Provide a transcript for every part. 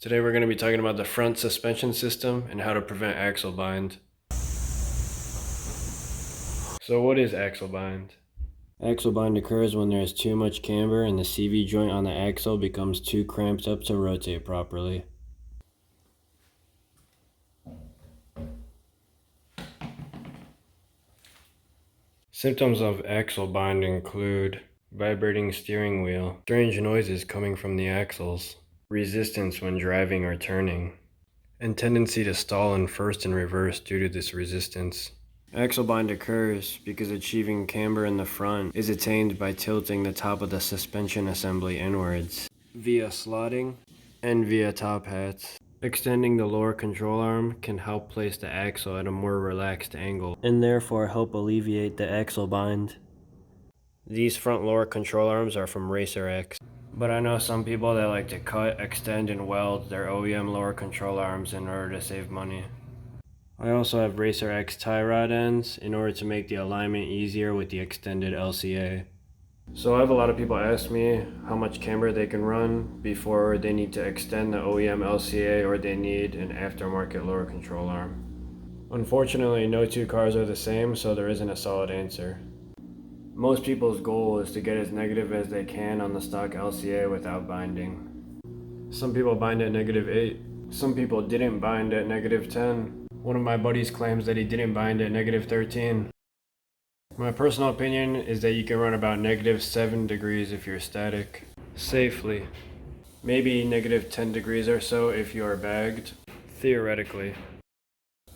Today we're going to be talking about the front suspension system and how to prevent axle bind. So what is axle bind? Axle bind occurs when there is too much camber and the CV joint on the axle becomes too cramped up to rotate properly. Symptoms of axle bind include vibrating steering wheel, strange noises coming from the axles, resistance when driving or turning, and tendency to stall in first and reverse due to this resistance. Axle bind occurs because achieving camber in the front is attained by tilting the top of the suspension assembly inwards via slotting and via top hats. Extending the lower control arm can help place the axle at a more relaxed angle and therefore help alleviate the axle bind. These front lower control arms are from Racer X, but I know some people that like to cut, extend, and weld their OEM lower control arms in order to save money. I also have Racer X tie rod ends in order to make the alignment easier with the extended LCA. So I have a lot of people ask me how much camber they can run before they need to extend the OEM LCA or they need an aftermarket lower control arm. Unfortunately, no two cars are the same, so there isn't a solid answer. Most people's goal is to get as negative as they can on the stock LCA without binding. Some people bind at -8. Some people didn't bind at -10. One of my buddies claims that he didn't bind at -13. My personal opinion is that you can run about -7 degrees if you're static, safely. Maybe -10 degrees or so if you are bagged, theoretically.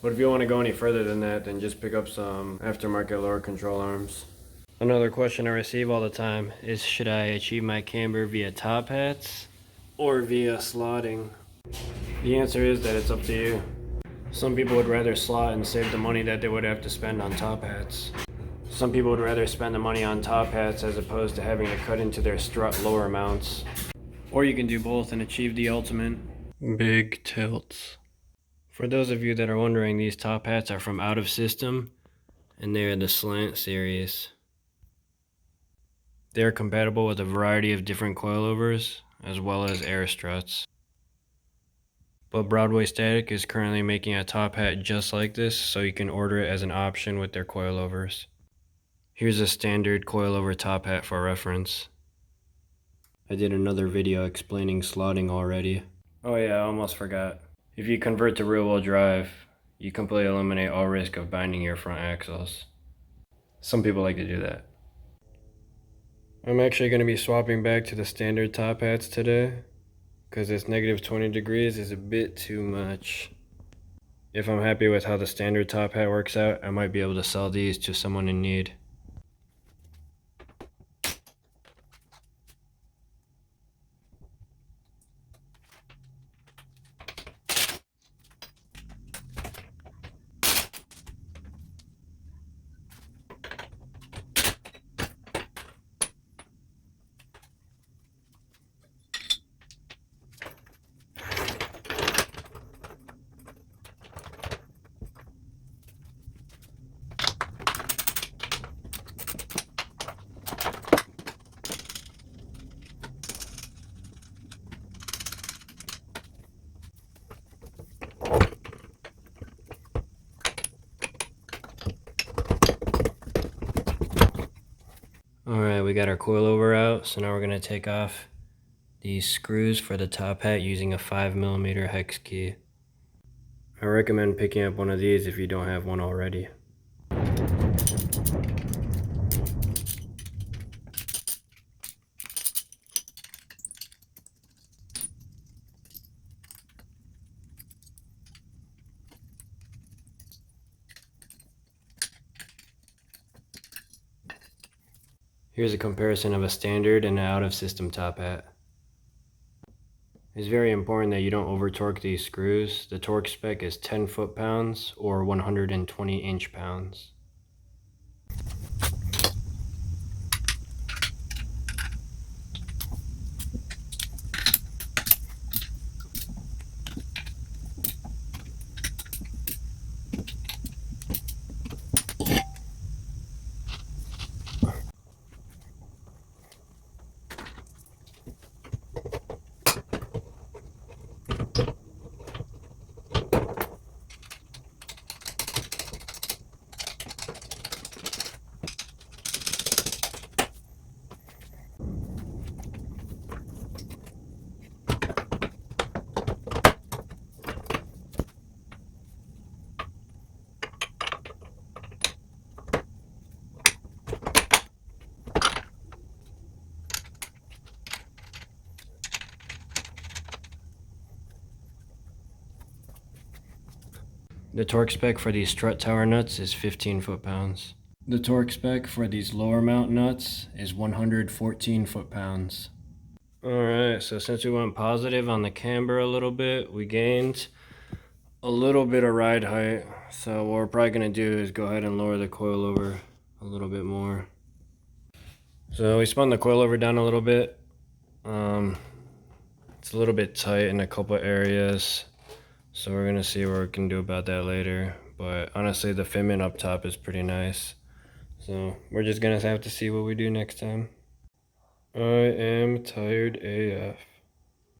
But if you want to go any further than that, then just pick up some aftermarket lower control arms. Another question I receive all the time is, should I achieve my camber via top hats or via slotting? The answer is that it's up to you. Some people would rather slot and save the money that they would have to spend on top hats. Some people would rather spend the money on top hats as opposed to having to cut into their strut lower mounts. Or you can do both and achieve the ultimate big tilts. For those of you that are wondering, these top hats are from Out of System and they are the slant series. They are compatible with a variety of different coilovers as well as air struts. But Broadway Static is currently making a top hat just like this, so you can order it as an option with their coilovers. Here's a standard coilover top hat for reference. I did another video explaining slotting already. Oh yeah, I almost forgot. If you convert to rear-wheel drive, you completely eliminate all risk of binding your front axles. Some people like to do that. I'm actually going to be swapping back to the standard top hats today, because this -20 degrees is a bit too much. If I'm happy with how the standard top hat works out, I might be able to sell these to someone in need. Alright, we got our coilover out, so now we're going to take off these screws for the top hat using a 5mm hex key. I recommend picking up one of these if you don't have one already. Here's a comparison of a standard and an out-of-system top hat. It's very important that you don't over-torque these screws. The torque spec is 10 foot-pounds or 120 inch-pounds. The torque spec for these strut tower nuts is 15 foot-pounds. The torque spec for these lower mount nuts is 114 foot-pounds. Alright, so since we went positive on the camber a little bit, we gained a little bit of ride height. So what we're probably going to do is go ahead and lower the coil over a little bit more. So we spun the coil over down a little bit. It's a little bit tight in a couple areas, so we're going to see what we can do about that later. But honestly, the fitment up top is pretty nice. So we're just going to have to see what we do next time. I am tired AF.